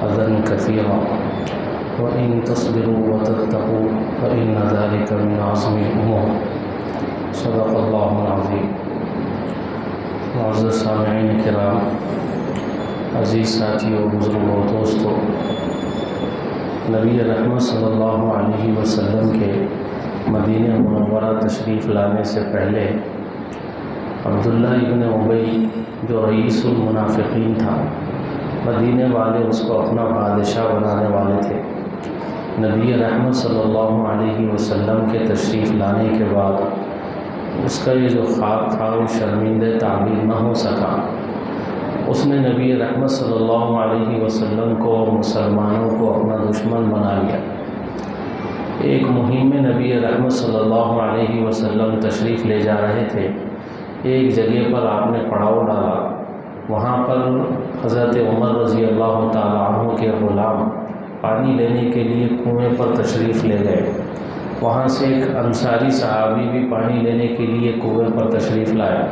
أذى كثيرا وإن تصبروا وتتقوا فإن ذلك من عزم الأمور صدق الله العظيم۔ معزز سامعین کرام، عزیز ساتھیوں، بزرگوں، دوستوں، نبی رحمت صلی اللہ علیہ وسلم کے مدینہ منورہ تشریف لانے سے پہلے عبداللہ ابن ابی جو رئیس المنافقین تھا، مدینے والے اس کو اپنا بادشاہ بنانے والے تھے۔ نبی رحمت صلی اللہ علیہ وسلم کے تشریف لانے کے بعد اس کا یہ جو خواب تھا وہ شرمندہ تعبیر نہ ہو سکا۔ اس نے نبی رحمت صلی اللہ علیہ وسلم کو اور مسلمانوں کو اپنا دشمن بنا لیا۔ ایک مہم میں نبی رحمت صلی اللہ علیہ وسلم تشریف لے جا رہے تھے۔ ایک جگہ پر آپ نے پڑاؤ ڈالا، وہاں پر حضرت عمر رضی اللہ تعالیٰ عنہ کے غلام پانی لینے کے لیے کنویں پر تشریف لے گئے۔ وہاں سے ایک انصاری صحابی بھی پانی لینے کے لیے کنویں پر تشریف لایا۔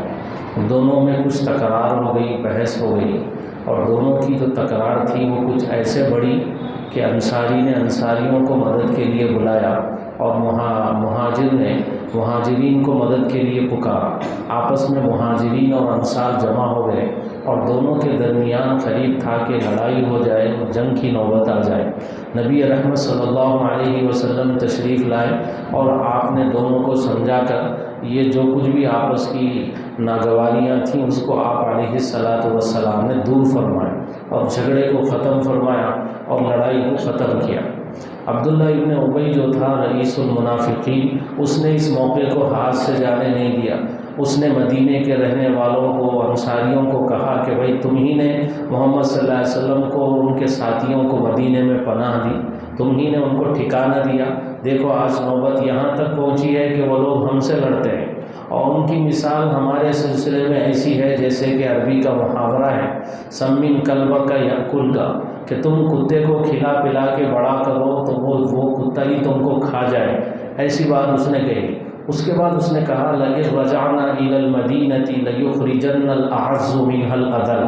دونوں میں کچھ تکرار ہو گئی، بحث ہو گئی، اور دونوں کی جو تکرار تھی وہ کچھ ایسے بڑی کہ انصاری نے انصاریوں کو مدد کے لیے بلایا اور مہاجر نے مہاجرین کو مدد کے لیے پکارا۔ آپس میں مہاجرین اور انصار جمع ہو گئے اور دونوں کے درمیان قریب تھا کہ لڑائی ہو جائے اور جنگ کی نوبت آ جائے۔ نبی رحمت صلی اللہ علیہ وسلم تشریف لائے اور آپ نے دونوں کو سمجھا کر یہ جو کچھ بھی آپس کی ناگوانیاں تھیں اس کو آپ علیہ السلام نے دور فرمایا اور جھگڑے کو ختم فرمایا اور لڑائی کو ختم کیا۔ عبداللہ ابن ابی جو تھا رئیس المنافقین، اس نے اس موقع کو ہاتھ سے جانے نہیں دیا۔ اس نے مدینے کے رہنے والوں کو، انصاریوں کو کہا کہ بھائی تم ہی نے محمد صلی اللہ علیہ وسلم کو اور ان کے ساتھیوں کو مدینے میں پناہ دی، تم ہی نے ان کو ٹھکانہ دیا۔ دیکھو آج نوبت یہاں تک پہنچی ہے کہ وہ لوگ ہم سے لڑتے ہیں، اور ان کی مثال ہمارے سلسلے میں ایسی ہے جیسے کہ عربی کا محاورہ ہے سمن کلبک یأکل کا، کہ تم کتے کو کھلا پلا کے بڑا کرو تو وہ کتا ہی تم کو کھا جائے۔ ایسی بات اس نے کہی۔ اس کے بعد اس نے کہا لَئِن رَجَعْنَا إِلَى الْمَدِينَةِ لَيُخْرِجَنَّ الْأَعَزُّ مِنْهَا الْأَذَلَّ،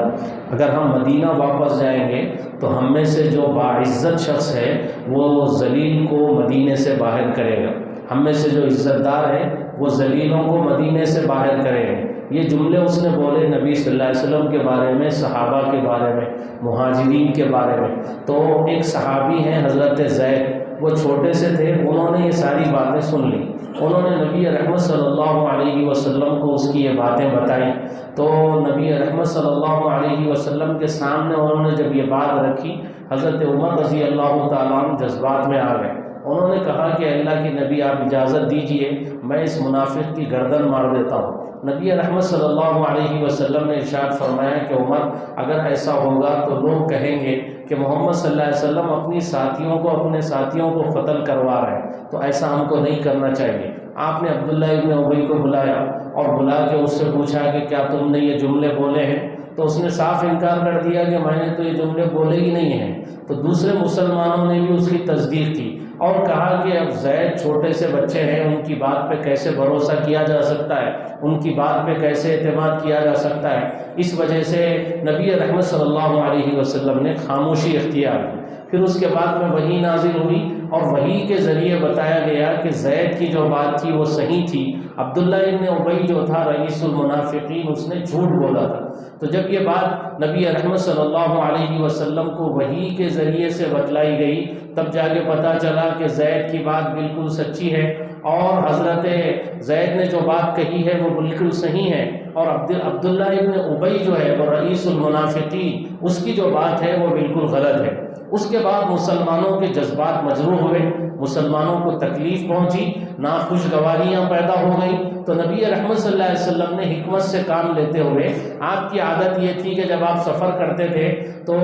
اگر ہم مدینہ واپس جائیں گے تو ہم میں سے جو باعزت شخص ہے وہ ذلیل کو مدینے سے باہر کرے گا، ہم میں سے جو عزت دار ہے وہ ذلیلوں کو مدینے سے باہر کرے گا۔ یہ جملے اس نے بولے نبی صلی اللہ علیہ وسلم کے بارے میں، صحابہ کے بارے میں، مہاجرین کے بارے میں۔ تو ایک صحابی ہیں حضرت زید، وہ چھوٹے سے تھے، انہوں نے یہ ساری باتیں سن لی۔ انہوں نے نبی رحمت صلی اللہ علیہ وسلم کو اس کی یہ باتیں بتائیں، تو نبی رحمت صلی اللہ علیہ وسلم کے سامنے انہوں نے جب یہ بات رکھی، حضرت عمر رضی اللہ تعالیٰ عنہ جذبات میں آ گئے۔ انہوں نے کہا کہ اللہ کے نبی آپ اجازت دیجئے، میں اس منافق کی گردن مار دیتا ہوں۔ نبی رحمت صلی اللہ علیہ وسلم نے ارشاد فرمایا کہ عمر اگر ایسا ہوگا تو لوگ کہیں گے کہ محمد صلی اللہ علیہ وسلم اپنے ساتھیوں کو قتل کروا رہے ہیں، تو ایسا ہم کو نہیں کرنا چاہیے۔ آپ نے عبداللہ ابن ابی کو بلایا اور بلا کے اس سے پوچھا کہ کیا تم نے یہ جملے بولے ہیں؟ تو اس نے صاف انکار کر دیا کہ میں نے تو یہ جملے بولے ہی نہیں ہیں۔ تو دوسرے مسلمانوں نے بھی اس کی تصدیق کی اور کہا کہ اب زید چھوٹے سے بچے ہیں، ان کی بات پہ کیسے بھروسہ کیا جا سکتا ہے، ان کی بات پہ کیسے اعتماد کیا جا سکتا ہے۔ اس وجہ سے نبی رحمت صلی اللہ علیہ وسلم نے خاموشی اختیار کی۔ پھر اس کے بعد میں وحی نازل ہوئی اور وحی کے ذریعے بتایا گیا کہ زید کی جو بات تھی وہ صحیح تھی، عبداللہ ابن ابی جو تھا رئیس المنافقین اس نے جھوٹ بولا تھا۔ تو جب یہ بات نبی رحمت صلی اللہ علیہ وسلم کو وحی کے ذریعے سے بتلائی گئی، تب جا کے پتہ چلا کہ زید کی بات بالکل سچی ہے اور حضرت زید نے جو بات کہی ہے وہ بالکل صحیح ہے، اور عبداللہ ابن ابی جو ہے وہ رئیس المنافقین، اس کی جو بات ہے وہ بالکل غلط ہے۔ اس کے بعد مسلمانوں کے جذبات مجروح ہوئے، مسلمانوں کو تکلیف پہنچی، ناخوشگواریاں پیدا ہو گئی۔ تو نبی رحمت صلی اللہ علیہ وسلم نے حکمت سے کام لیتے ہوئے، آپ کی عادت یہ تھی کہ جب آپ سفر کرتے تھے تو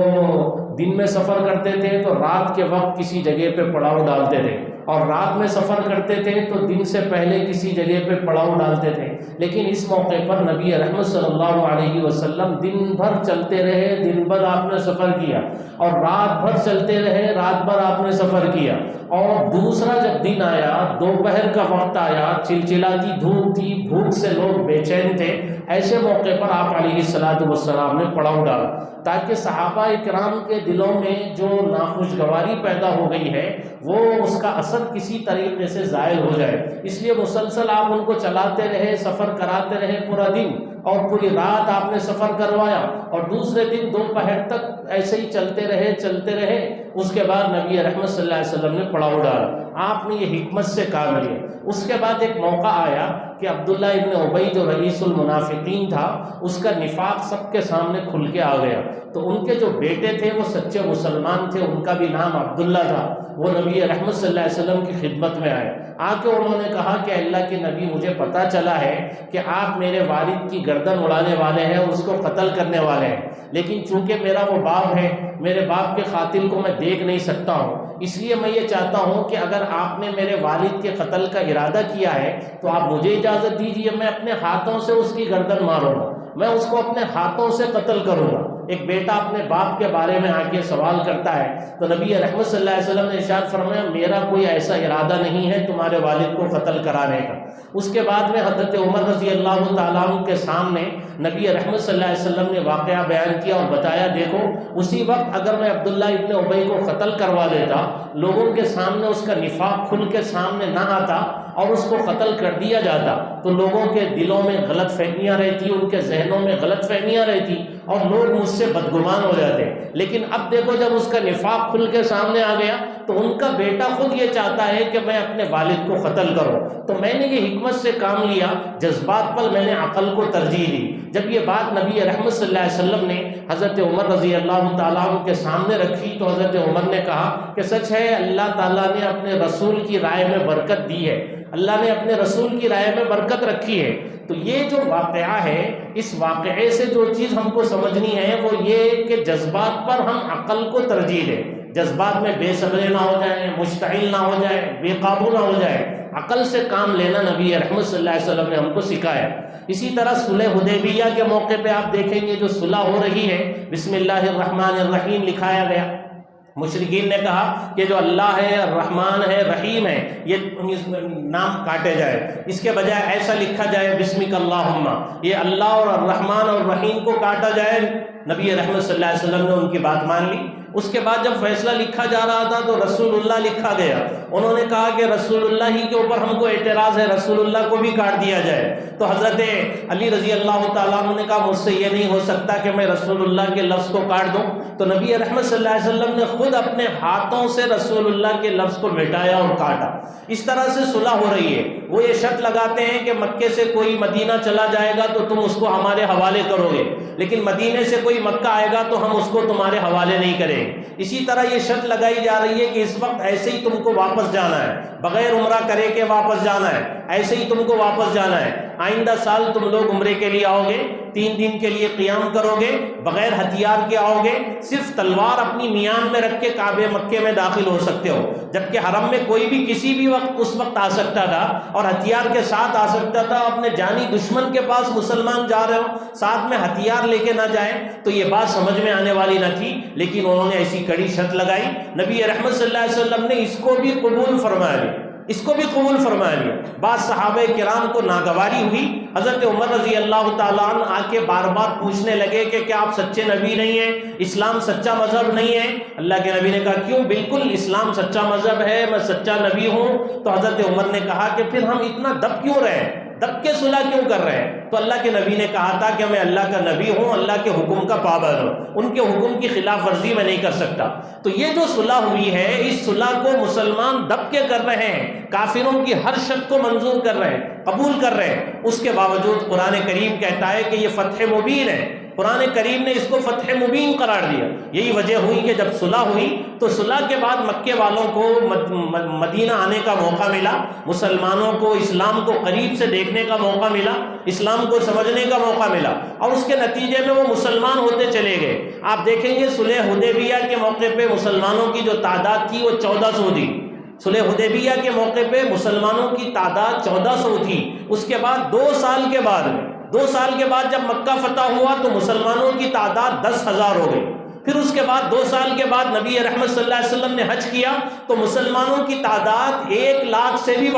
دن میں سفر کرتے تھے تو رات کے وقت کسی جگہ پہ پڑاؤ ڈالتے تھے، اور رات میں سفر کرتے تھے تو دن سے پہلے کسی جگہ پہ پڑاؤ ڈالتے تھے۔ لیکن اس موقع پر نبی رحمت صلی اللہ علیہ وسلم دن بھر چلتے رہے، دن بھر آپ نے سفر کیا، اور رات بھر چلتے رہے، رات بھر آپ نے سفر کیا، اور دوسرا جب دن آیا، دوپہر کا وقت آیا، چلچلاتی دھوپ تھی، بھوک سے لوگ بے چین تھے، ایسے موقع پر آپ علیہ السلام نے پڑاؤ ڈالا تاکہ صحابہ اکرام کے دلوں میں جو ناخوشگواری پیدا ہو گئی ہے وہ اس کا اثر کسی طریقے سے زائل ہو جائے۔ اس لیے مسلسل آپ ان کو چلاتے رہے، سفر کراتے رہے پورا دن، اور پوری رات آپ نے سفر کروایا، اور دوسرے دن دوپہر تک ایسے ہی چلتے رہے۔ اس کے بعد نبی رحمت صلی اللہ علیہ وسلم نے پڑاؤ ڈالا، آپ نے یہ حکمت سے کام لیا۔ اس کے بعد ایک موقع آیا کہ عبداللہ ابن ابی جو رئیس المنافقین تھا، اس کا نفاق سب کے سامنے کھل کے آ گیا، تو ان کے جو بیٹے تھے وہ سچے مسلمان تھے، ان کا بھی نام عبداللہ تھا، وہ نبی رحمت صلی اللہ علیہ وسلم کی خدمت میں آئے، آ کے انہوں نے کہا کہ اللہ کے نبی، مجھے پتہ چلا ہے کہ آپ میرے والد کی گردن اڑانے والے ہیں، اس کو قتل کرنے والے ہیں، لیکن چونکہ میرا وہ باپ ہے، میرے باپ کے قاتل کو میں دیکھ نہیں سکتا ہوں، اس لیے میں یہ چاہتا ہوں کہ اگر آپ نے میرے والد کے قتل کا ارادہ کیا ہے تو آپ مجھے اجازت دیجیے، میں اپنے ہاتھوں سے اس کی گردن ماروں گا، میں اس کو اپنے ہاتھوں سے قتل کروں گا۔ ایک بیٹا اپنے باپ کے بارے میں آ کے سوال کرتا ہے تو نبی رحمت صلی اللہ علیہ وسلم نے ارشاد فرمایا، میرا کوئی ایسا ارادہ نہیں ہے تمہارے والد کو قتل کرانے کا۔ اس کے بعد میں حضرت عمر رضی اللہ تعالیٰ عنہ کے سامنے نبی رحمت صلی اللہ علیہ وسلم نے واقعہ بیان کیا اور بتایا، دیکھو اسی وقت اگر میں عبداللہ ابن ابی کو قتل کروا دیتا، لوگوں کے سامنے اس کا نفاق کھل کے سامنے نہ آتا اور اس کو قتل کر دیا جاتا، تو لوگوں کے دلوں میں غلط فہمیاں رہتی، ان کے ذہنوں میں غلط فہمیاں رہتی اور لوگ مجھ سے بدگمان ہو جاتے۔ لیکن اب دیکھو جب اس کا نفاق کھل کے سامنے آ گیا تو ان کا بیٹا خود یہ چاہتا ہے کہ میں اپنے والد کو قتل کروں، تو میں نے یہ حکمت سے کام لیا، جذبات پر میں نے عقل کو ترجیح دی۔ جب یہ بات نبی رحمت صلی اللہ علیہ وسلم نے حضرت عمر رضی اللہ تعالیٰ عنہ کے سامنے رکھی تو حضرت عمر نے کہا کہ سچ ہے، اللہ تعالیٰ نے اپنے رسول کی رائے میں برکت دی ہے، اللہ نے اپنے رسول کی رائے میں برکت رکھی ہے۔ تو یہ جو واقعہ ہے، اس واقعے سے جو چیز ہم کو سمجھنی ہے وہ یہ کہ جذبات پر ہم عقل کو ترجیح دیں، جذبات میں بے صبرے نہ ہو جائیں، مشتعل نہ ہو جائیں، بے قابو نہ ہو جائیں، عقل سے کام لینا نبی رحمت صلی اللہ علیہ وسلم نے ہم کو سکھایا۔ اسی طرح صلح حدیبیہ کے موقع پہ آپ دیکھیں گے جو صلح ہو رہی ہے، بسم اللہ الرحمن الرحیم لکھایا گیا۔ مشرکین نے کہا کہ جو اللہ ہے، الرحمن ہے، رحیم ہے، یہ نام کاٹے جائے، اس کے بجائے ایسا لکھا جائے بسمک اللہم، یہ اللہ اور الرحمن اور رحیم کو کاٹا جائے۔ نبی رحمت صلی اللہ علیہ وسلم نے ان کی بات مان لی۔ اس کے بعد جب فیصلہ لکھا جا رہا تھا تو رسول اللہ لکھا گیا، انہوں نے کہا کہ رسول اللہ ہی کے اوپر ہم کو اعتراض ہے، رسول اللہ کو بھی کاٹ دیا جائے۔ تو حضرت علی رضی اللہ تعالیٰ عنہ نے کہا مجھ سے یہ نہیں ہو سکتا کہ میں رسول اللہ کے لفظ کو کاٹ دوں، تو نبی رحمت صلی اللہ علیہ وسلم نے خود اپنے ہاتھوں سے رسول اللہ کے لفظ کو مٹایا اور کاٹا۔ اس طرح سے صلح ہو رہی ہے۔ وہ یہ شرط لگاتے ہیں کہ مکے سے کوئی مدینہ چلا جائے گا تو تم اس کو ہمارے حوالے کرو گے، لیکن مدینے سے کوئی مکہ آئے گا تو ہم اس کو تمہارے حوالے نہیں کریں۔ اسی طرح یہ شرط لگائی جا رہی ہے کہ اس وقت ایسے ہی تم کو واپس جانا ہے، بغیر عمرہ کرے کے واپس جانا ہے، ایسے ہی تم کو واپس جانا ہے۔ آئندہ سال تم لوگ عمرے کے لیے آؤ گے، 3 دن کے لیے قیام کرو گے، بغیر ہتھیار کے آؤ گے، صرف تلوار اپنی میان میں رکھ کے کعبے مکے میں داخل ہو سکتے ہو، جبکہ حرم میں کوئی بھی کسی بھی وقت اس وقت آ سکتا تھا اور ہتھیار کے ساتھ آ سکتا تھا۔ اپنے جانی دشمن کے پاس مسلمان جا رہے ہو، ساتھ میں ہتھیار لے کے نہ جائیں، تو یہ بات سمجھ میں آنے والی نہ تھی، لیکن انہوں نے ایسی کڑی شرط لگائی۔ نبی رحمت صلی اللہ علیہ وسلم نے اس کو بھی قبول فرما لیا، اس کو بھی قبول فرما لیا۔ بعض صحابہ کرام کو ناگواری ہوئی، حضرت عمر رضی اللہ تعالیٰ عنہ آ کے بار بار پوچھنے لگے کہ کیا آپ سچے نبی نہیں ہیں، اسلام سچا مذہب نہیں ہے؟ اللہ کے نبی نے کہا کیوں، بالکل اسلام سچا مذہب ہے، میں سچا نبی ہوں۔ تو حضرت عمر نے کہا کہ پھر ہم اتنا دب کیوں رہے، دب کے صلح کیوں کر رہے ہیں؟ تو اللہ کے نبی نے کہا تھا کہ میں اللہ کا نبی ہوں، اللہ کے حکم کا پابند ہوں، ان کے حکم کی خلاف ورزی میں نہیں کر سکتا۔ تو یہ جو صلح ہوئی ہے، اس صلح کو مسلمان دب کے کر رہے ہیں، کافروں کی ہر شرط کو منظور کر رہے ہیں، قبول کر رہے ہیں۔ اس کے باوجود قرآن کریم کہتا ہے کہ یہ فتح مبین ہے، قرآن کریم نے اس کو فتح مبین قرار دیا۔ یہی وجہ ہوئی کہ جب صلح ہوئی تو صلح کے بعد مکے والوں کو مدینہ آنے کا موقع ملا، مسلمانوں کو اسلام کو قریب سے دیکھنے کا موقع ملا، اسلام کو سمجھنے کا موقع ملا، اور اس کے نتیجے میں وہ مسلمان ہوتے چلے گئے۔ آپ دیکھیں گے صلح حدیبیہ کے موقع پہ مسلمانوں کی جو تعداد تھی وہ 1400 تھی، صلح حدیبیہ کے موقع پہ مسلمانوں کی تعداد 1400 تھی. اس کے بعد 2 سال کے بعد جب مکہ فتح ہوا تو مسلمانوں کی تعداد 10,000 ہو گئی. پھر اس کے بعد 2 سال کے بعد نبی رحمت صلی اللہ علیہ وسلم نے حج کیا تو مسلمانوں کی تعداد 1 لاکھ سے بھی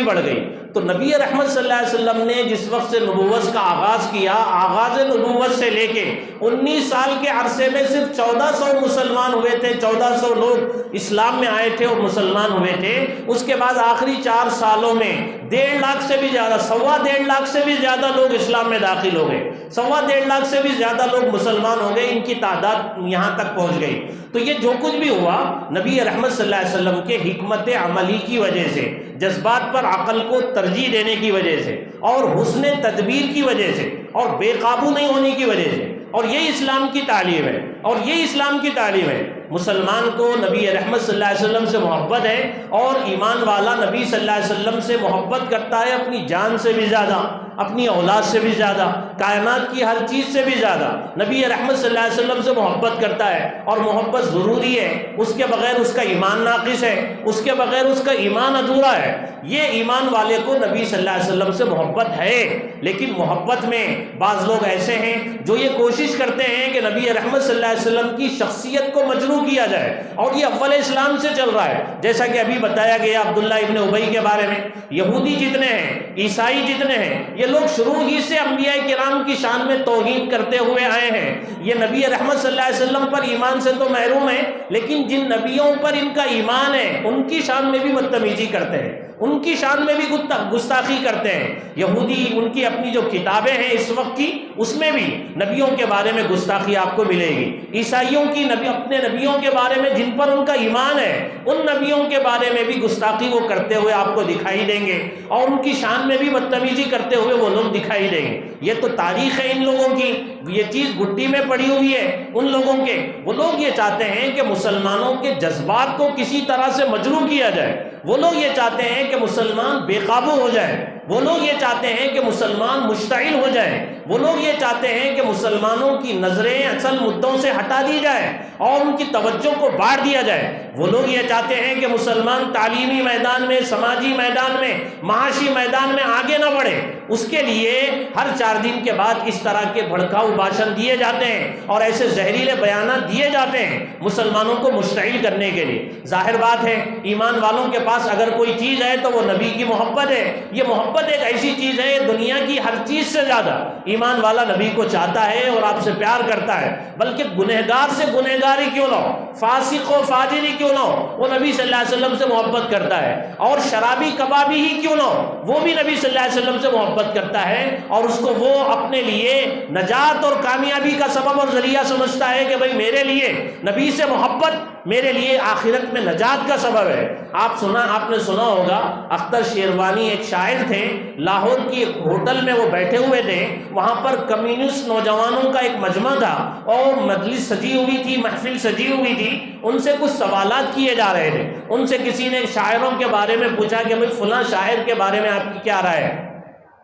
بڑھ گئی. تو نبی رحمت صلی اللہ علیہ وسلم نے جس وقت سے نبوت کا آغاز کیا، آغاز نبوت سے لے کے 19 سال کے عرصے میں صرف 1400 مسلمان ہوئے تھے، 1400 لوگ اسلام میں آئے تھے اور مسلمان ہوئے تھے. اس کے بعد آخری 4 سالوں میں 1.5 لاکھ سے بھی زیادہ، 1.25 لاکھ سے بھی زیادہ لوگ اسلام میں داخل ہو گئے، 1.25 لاکھ سے بھی زیادہ لوگ مسلمان ہو گئے. ان کی تعداد یہاں تک پہنچ گئی. تو یہ جو کچھ بھی ہوا نبی رحمت صلی اللہ علیہ وسلم کے حکمت عملی کی وجہ سے، جذبات پر عقل کو ترجیح دینے کی وجہ سے، اور حسن تدبیر کی وجہ سے، اور بے قابو نہیں ہونے کی وجہ سے. اور یہ اسلام کی تعلیم ہے. مسلمان کو نبی رحمت صلی اللہ علیہ وسلم سے محبت ہے، اور ایمان والا نبی صلی اللہ علیہ وسلم سے محبت کرتا ہے اپنی جان سے بھی زیادہ، اپنی اولاد سے بھی زیادہ، کائنات کی ہر چیز سے بھی زیادہ نبی رحمت صلی اللہ علیہ وسلم سے محبت کرتا ہے. اور محبت ضروری ہے، اس کے بغیر اس کا ایمان ناقص ہے، اس کے بغیر اس کا ایمان ادھورا ہے. یہ ایمان والے کو نبی صلی اللہ علیہ وسلم سے محبت ہے. لیکن محبت میں بعض لوگ ایسے ہیں جو یہ کوشش کرتے ہیں کہ نبی رحمت صلی اللہ علیہ وسلم کی شخصیت کو مجروح کیا جائے، اور یہ اول اسلام سے چل رہا ہے. جیسا کہ ابھی بتایا گیا عبداللہ ابن ابی کے بارے میں، یہودی جتنے ہیں، عیسائی جتنے ہیں، یہ لوگ شروع ہی سے انبیاء کرام کی شان میں توہین کرتے ہوئے آئے ہیں. یہ نبی رحمت صلی اللہ علیہ وسلم پر ایمان سے تو محروم ہیں، لیکن جن نبیوں پر ان کا ایمان ہے ان کی شان میں بھی بدتمیزی کرتے ہیں، ان کی شان میں بھی گستاخی کرتے ہیں. یہودی ان کی اپنی جو کتابیں ہیں اس وقت کی، اس میں بھی نبیوں کے بارے میں گستاخی آپ کو ملے گی. عیسائیوں کی اپنے نبیوں کے بارے میں جن پر ان کا ایمان ہے، ان نبیوں کے بارے میں بھی گستاخی وہ کرتے ہوئے آپ کو دکھائی دیں گے، اور ان کی شان میں بھی بدتمیزی کرتے ہوئے وہ لوگ دکھائی دیں گے. یہ تو تاریخ ہے ان لوگوں کی، یہ چیز گٹی میں پڑی ہوئی ہے ان لوگوں کے. وہ لوگ یہ چاہتے ہیں کہ مسلمانوں کے جذبات کو کسی طرح سے مجروح کیا جائے. وہ لوگ یہ چاہتے ہیں کہ مسلمان بے قابو ہو جائے. وہ لوگ یہ چاہتے ہیں کہ مسلمان مشتعل ہو جائیں. وہ لوگ یہ چاہتے ہیں کہ مسلمانوں کی نظریں اصل مدوں سے ہٹا دی جائے اور ان کی توجہ کو بانٹ دیا جائے. وہ لوگ یہ چاہتے ہیں کہ مسلمان تعلیمی میدان میں، سماجی میدان میں، معاشی میدان میں آگے نہ بڑھے. اس کے لیے ہر 4 دن کے بعد اس طرح کے بھڑکاؤ بھاشن دیے جاتے ہیں اور ایسے زہریلے بیانات دیے جاتے ہیں مسلمانوں کو مشتعل کرنے کے لیے. ظاہر بات ہے ایمان والوں کے پاس اگر کوئی چیز ہے تو وہ نبی کی محبت ہے. یہ محبت ایک ایسی چیز ہے دنیا کی ہر چیز سے زیادہ ایمان والا نبی کو چاہتا ہے اور آپ سے پیار کرتا ہے. بلکہ گنہگار سے گنہگار ہی کیوں نہ ہو، فاسق و فاجر ہی کیوں نہ ہو، وہ نبی صلی اللہ علیہ وسلم سے محبت کرتا ہے. اور شرابی کبابی ہی کیوں نہ ہو، وہ بھی نبی صلی اللہ علیہ وسلم سے محبت کرتا ہے، اور اس کو وہ اپنے لیے نجات اور کامیابی کا سبب اور ذریعہ سمجھتا ہے کہ بھئی میرے لیے نبی سے محبت میرے لیے آخرت میں نجات کا سبب ہے. آپ نے سنا ہوگا اختر شیروانی ایک شاعر تھے، لاہور کی ایک ہوٹل میں وہ بیٹھے ہوئے تھے. وہاں پر کمیونسٹ نوجوانوں کا ایک مجمع تھا اور مجلس سجی ہوئی تھی، محفل سجی ہوئی تھی. ان سے کچھ سوالات کیے جا رہے تھے. ان سے کسی نے شاعروں کے بارے میں پوچھا کہ بھئی فلاں شاعر کے بارے میں آپ کی کیا رائے ہے.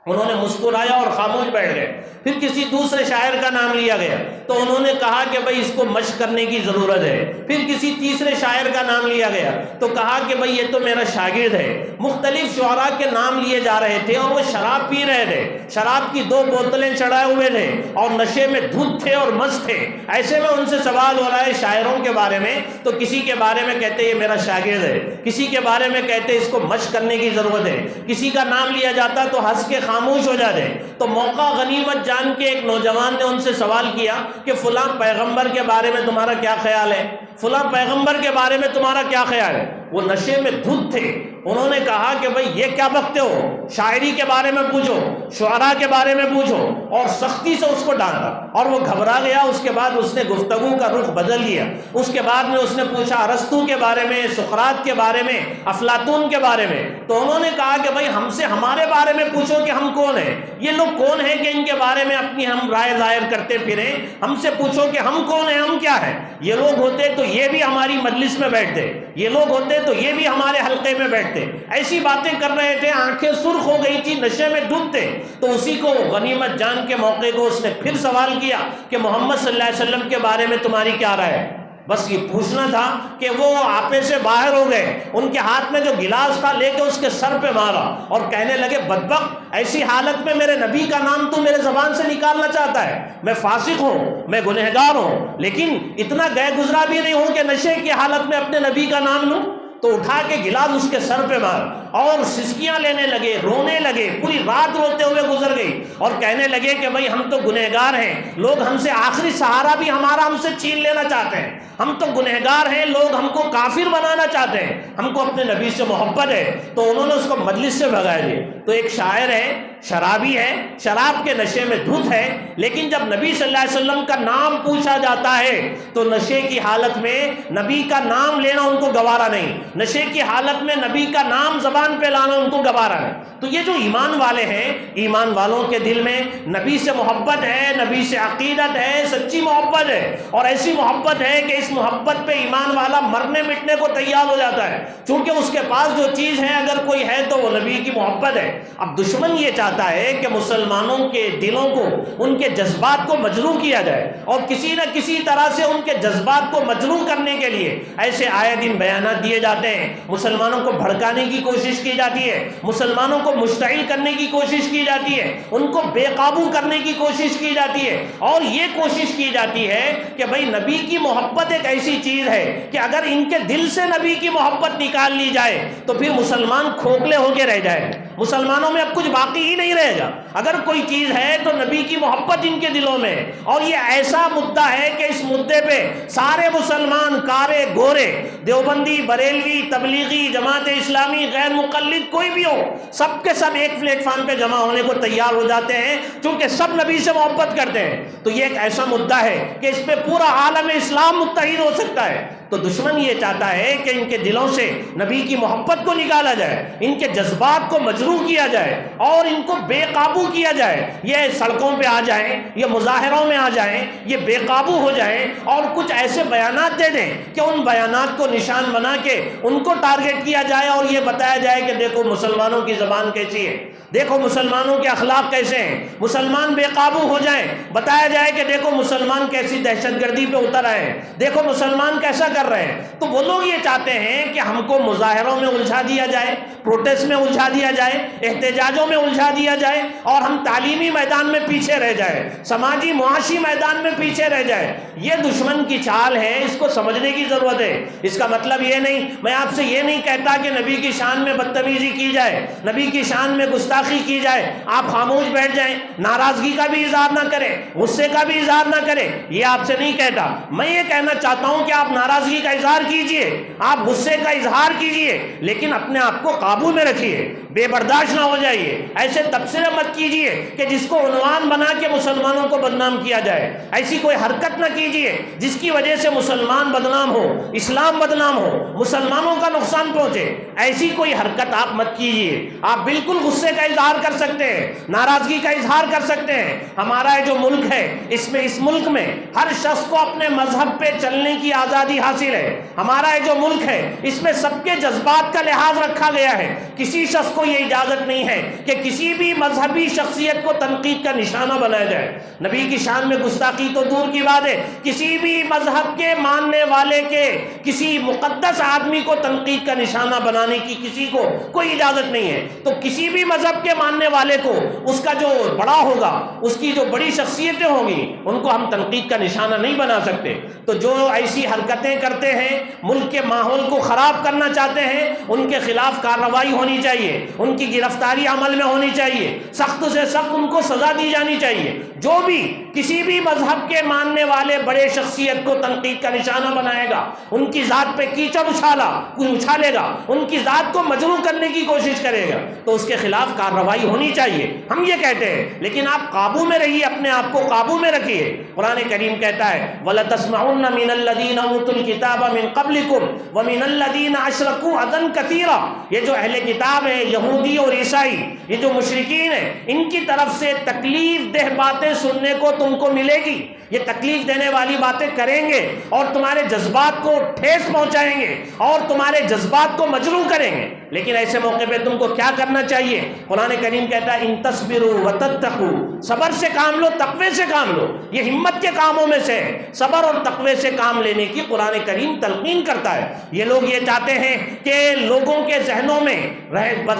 انہوں نے مسکرایا اور خاموش بیٹھ گئے. پھر کسی دوسرے شاعر کا نام لیا گیا تو انہوں نے کہا کہ بھئی اس کو مشق کرنے کی ضرورت ہے. پھر کسی تیسرے شاعر کا نام لیا گیا تو کہا کہ بھئی یہ تو میرا شاگرد ہے. مختلف شعراء کے نام لیے جا رہے تھے اور وہ شراب پی رہے تھے. شراب کی 2 بوتلیں چڑھائے ہوئے تھے اور نشے میں دھت تھے اور مست تھے. ایسے میں ان سے سوال ہو رہا ہے شاعروں کے بارے میں، تو کسی کے بارے میں کہتے یہ میرا شاگرد ہے، کسی کے بارے میں کہتے اس کو مشق کرنے کی ضرورت ہے، کسی کا نام لیا جاتا تو ہنس کے خاموش ہو جاتے. تو موقع غنیمت جان کے ایک نوجوان نے ان سے سوال کیا کہ فلاں پیغمبر کے بارے میں تمہارا کیا خیال ہے، فلاں پیغمبر کے بارے میں تمہارا کیا خیال ہے. وہ نشے میں دھت تھے. انہوں نے کہا کہ بھئی یہ کیا بکتے ہو، شاعری کے بارے میں پوچھو، شعراء کے بارے میں پوچھو، اور سختی سے اس کو ڈانٹا. اور وہ گھبرا گیا. اس کے بعد اس نے گفتگو کا رخ بدل لیا. اس کے بعد میں اس نے پوچھا ارسطو کے بارے میں، سقراط کے بارے میں، افلاطون کے بارے میں. تو انہوں نے کہا کہ بھئی ہم سے ہمارے بارے میں پوچھو کہ ہم کون ہیں. یہ لوگ کون ہیں کہ ان کے بارے میں اپنی ہم رائے ظاہر کرتے پھریں. ہم سے پوچھو کہ ہم کون ہیں، ہم کیا ہیں. یہ لوگ ہوتے تو یہ بھی ہماری مجلس میں بیٹھتے، یہ لوگ ہوتے تو یہ بھی ہمارے حلقے میں بیٹھتے. ایسی باتیں کر رہے تھے، آنکھیں سرخ ہو گئی تھی، نشے میں ڈوب تھے. تو اسی کو غنیمت جان کے موقع کو اس نے پھر سوال کیا کہ محمد صلی اللہ علیہ وسلم کے بارے میں تمہاری کیا رائے ہے. بس یہ پوچھنا تھا کہ وہ آپے سے باہر ہو گئے، ان کے ہاتھ میں جو گلاس تھا لے کے اس کے سر پہ مارا اور کہنے لگے بدبخت، ایسی حالت میں میرے نبی کا نام تو میرے زبان سے نکالنا چاہتا ہے، میں فاسق ہوں، میں گنہگار ہوں، لیکن اتنا گئے گزرا بھی نہیں ہوں کہ نشے کی حالت میں اپنے نبی کا نام لوں۔ تو اٹھا کے گلاس اس کے سر پہ مار اور سسکیاں لینے لگے، رونے لگے، پوری رات روتے ہوئے گزر گئی اور کہنے لگے کہ بھائی ہم تو گنہگار ہیں، لوگ ہم سے آخری سہارا بھی ہمارا ہم سے چھین لینا چاہتے ہیں، ہم تو گنہگار ہیں، لوگ ہم کو کافر بنانا چاہتے ہیں، ہم کو اپنے نبی سے محبت ہے۔ تو انہوں نے اس کو مجلس سے بھگا دیا۔ تو ایک شاعر ہے، شرابی ہے، شراب کے نشے میں دھت ہے، لیکن جب نبی صلی اللہ علیہ وسلم کا نام پوچھا جاتا ہے تو نشے کی حالت میں نبی کا نام لینا ان کو گوارا نہیں، نشے کی حالت میں نبی کا نام زبان پہ لانا ان کو گوارا ہے۔ تو یہ جو ایمان والے ہیں، ایمان والوں کے دل میں نبی سے محبت ہے، نبی سے عقیدت ہے، سچی محبت ہے، اور ایسی محبت ہے کہ اس محبت پہ ایمان والا مرنے مٹنے کو تیار ہو جاتا ہے، چونکہ اس کے پاس جو چیز ہے اگر کوئی ہے تو وہ نبی کی محبت ہے۔ اب دشمن یہ چاہتا ہے کہ مسلمانوں کے دلوں کو، ان کے جذبات کو مجروح کیا جائے، اور کسی نہ کسی طرح سے ان کے جذبات کو مجروح کرنے کے لیے ایسے آئے دن بیانات دیے جاتے ہیں، مسلمانوں کو بھڑکانے کی کوشش کی جاتی ہے، مسلمانوں کو مشتعل کرنے کی کوشش کی جاتی ہے، ان کو بے قابو کرنے کی کوشش کی جاتی ہے، اور یہ کوشش کی جاتی ہے کہ بھئی نبی کی محبت ایک ایسی چیز ہے کہ اگر ان کے دل سے نبی کی محبت نکال لی جائے تو پھر مسلمان کھوکھلے ہو کے رہ جائے، مسلمانوں میں اب کچھ باقی ہی نہیں رہے گا۔ اگر کوئی چیز ہے تو نبی کی محبت ان کے دلوں میں، اور یہ ایسا مدعا ہے کہ اس مدعے پہ سارے مسلمان، کارے گورے، دیوبندی، بریلوی، تبلیغی، جماعت اسلامی، غیر مقلد، کوئی بھی ہو، سب کے سب ایک پلیٹ فارم پہ جمع ہونے کو تیار ہو جاتے ہیں، چونکہ سب نبی سے محبت کرتے ہیں۔ تو یہ ایک ایسا مدعا ہے کہ اس پہ پورا عالم اسلام متحد ہو سکتا ہے۔ تو دشمن یہ چاہتا ہے کہ ان کے دلوں سے نبی کی محبت کو نکالا جائے، ان کے جذبات کو مجروح کیا جائے اور ان کو بے قابو کیا جائے، یہ سڑکوں پہ آ جائیں، یہ مظاہروں میں آ جائیں، یہ بے قابو ہو جائیں اور کچھ ایسے بیانات دے دیں کہ ان بیانات کو نشان بنا کے ان کو ٹارگٹ کیا جائے اور یہ بتایا جائے کہ دیکھو مسلمانوں کی زبان کیسی ہے، دیکھو مسلمانوں کے اخلاق کیسے ہیں، مسلمان بے قابو ہو جائیں، بتایا جائے کہ دیکھو مسلمان کیسی دہشت گردی پہ اتر آئے ہیں، دیکھو مسلمان کیسا کر رہے ہیں۔ تو وہ لوگ یہ چاہتے ہیں کہ ہم کو مظاہروں میں الجھا دیا جائے، پروٹیسٹ میں الجھا دیا جائے، احتجاجوں میں الجھا دیا جائے، اور ہم تعلیمی میدان میں پیچھے رہ جائے، سماجی معاشی میدان میں پیچھے رہ جائے۔ یہ دشمن کی چال ہے، اس کو سمجھنے کی ضرورت ہے۔ اس کا مطلب یہ نہیں، میں آپ سے یہ نہیں کہتا کہ نبی کی شان میں بدتمیزی کی جائے، نبی کی شان میں گستاخی کی جائے، آپ خاموش بیٹھ جائیں، ناراضگی کا بھی اظہار نہ کریں، غصے کا بھی اظہار نہ کریں، یہ آپ سے نہیں کہتا۔ میں یہ کہنا چاہتا ہوں کہ آپ ناراضگی کا اظہار کیجئے، آپ غصے کا اظہار کیجئے، لیکن اپنے آپ کو قابو میں رکھیے، بے برداشت نہ ہو جائیے، ایسے تبصرے مت کیجئے کہ جس کو عنوان بنا کے مسلمانوں کو بدنام کیا جائے، ایسی کوئی حرکت نہ کیجئے جس کی وجہ سے مسلمان بدنام ہو، اسلام بدنام ہو، مسلمانوں کا نقصان پہنچے، ایسی کوئی حرکت آپ مت کیجئے۔ آپ بالکل غصے کا اظہار کر سکتے ہیں، ناراضگی کا اظہار کر سکتے ہیں۔ ہمارا جو ملک ہے، اس ملک میں ہر شخص کو اپنے مذہب پہ چلنے کی آزادی حاصل ہے۔ ہمارا جو ملک ہے، اس میں سب کے جذبات کا لحاظ رکھا گیا ہے، کسی شخص کو یہ اجازت نہیں ہے کہ کسی بھی مذہبی شخصیت کو تنقید کا نشانہ بنایا جائے۔ نبی کی شان میں گستاخی تو دور کی بات ہے، کسی بھی مذہب کے ماننے والے کے کسی مقدس آدمی کو تنقید کا نشانہ بنانے کی کسی کو کوئی اجازت نہیں ہے۔ تو کسی بھی مذہب کے ماننے والے کو اس کا جو بڑا ہوگا، اس کی جو بڑی شخصیتیں ہوں گی، ان کو ہم تنقید کا نشانہ نہیں بنا سکتے۔ تو جو ایسی حرکتیں کرتے ہیں، ملک کے ماحول کو خراب کرنا چاہتے ہیں، ان کے خلاف کارروائی ہونی چاہیے، ان کی گرفتاری عمل میں ہونی چاہیے، سخت سے سخت ان کو سزا دی جانی چاہیے۔ جو بھی کسی بھی مذہب کے ماننے والے بڑے شخصیت کو تنقید کا نشانہ بنائے گا، ان کی ذات پہ کیچڑ اچھالے گا، ان کی ذات کو مجروح کرنے کی کوشش کرے گا، تو اس کے خلاف کارروائی ہونی چاہیے، ہم یہ کہتے ہیں۔ لیکن آپ قابو میں رہیے، اپنے آپ کو قابو میں رکھیے۔ قرآن کریم کہتا ہے وَلَتَسْمَعُنَّ مِنَ الَّذِينَ أُوتُوا الْكِتَابَ مِنْ قَبْلِكُمْ وَمِنَ الَّذِينَ أَشْرَكُوا أَذًى كَثِيرًا۔ یہ جو اہل کتاب ہے، یہودی اور عیسائی، یہ جو مشرکین ہیں، ان کی طرف سے تکلیف دہ باتیں باتیں سننے کو تم کو ملے گی، یہ تکلیف دینے والی باتیں کریں گے اور تمہارے جذبات کو ٹھیس پہنچائیں گے اور تمہارے جذبات کو مجروح کریں گے، لیکن ایسے موقع پہ تم کو کیا کرنا چاہیے؟ قرآن کریم کہتا ہے ان تصبروا وتتقوا، صبر سے کام لو، تقوی سے کام لو، یہ ہمت کے کاموں میں سے ہے، صبر اور تقوی سے کام لینے کی قرآن کریم تلقین کرتا ہے۔ یہ لوگ یہ چاہتے ہیں کہ لوگوں کے ذہنوں میں،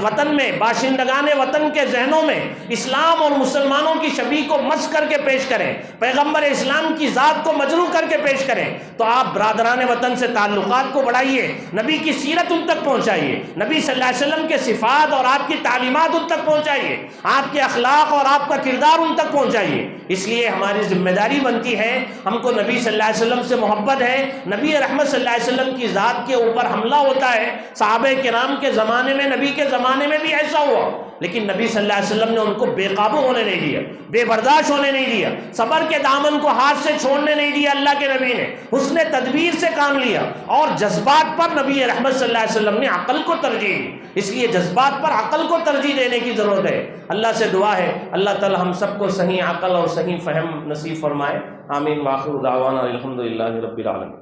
وطن میں، باشندگان وطن کے ذہنوں میں اسلام اور مسلمانوں کی شبیہ کو مسخ کر کے پیش کریں، پیغمبر اسلام کی ذات کو مجروح کر کے پیش کریں، تو آپ برادران وطن سے تعلقات کو بڑھائیے، نبی کی سیرت ان تک پہنچائیے، نبی صلی اللہ علیہ وسلم کے صفات اور آپ کی تعلیمات ان تک پہنچائیے، آپ کے اخلاق اور آپ کا کردار ان تک پہنچائیے۔ اس لیے ہماری ذمہ داری بنتی ہے، ہم کو نبی صلی اللہ علیہ وسلم سے محبت ہے، نبی رحمت صلی اللہ علیہ وسلم کی ذات کے اوپر حملہ ہوتا ہے، صحابہ کرام کے زمانے میں، نبی کے زمانے میں بھی ایسا ہوا، لیکن نبی صلی اللہ علیہ وسلم نے ان کو بے قابو ہونے نہیں دیا، بے برداشت ہونے نہیں دیا، صبر کے دامن کو ہاتھ سے چھوڑنے نہیں دیا اللہ کے نبی نے، حسن تدبیر سے کام لیا، اور جذبات پر نبی رحمت صلی اللہ علیہ وسلم نے عقل کو ترجیح دی۔ اس لیے جذبات پر عقل کو ترجیح دینے کی ضرورت ہے۔ اللہ سے دعا ہے اللہ تعالی ہم سب کو صحیح عقل اور صحیح فہم نصیب فرمائے، آمین۔ وآخر دعوانا الحمدللہ رب العالمین۔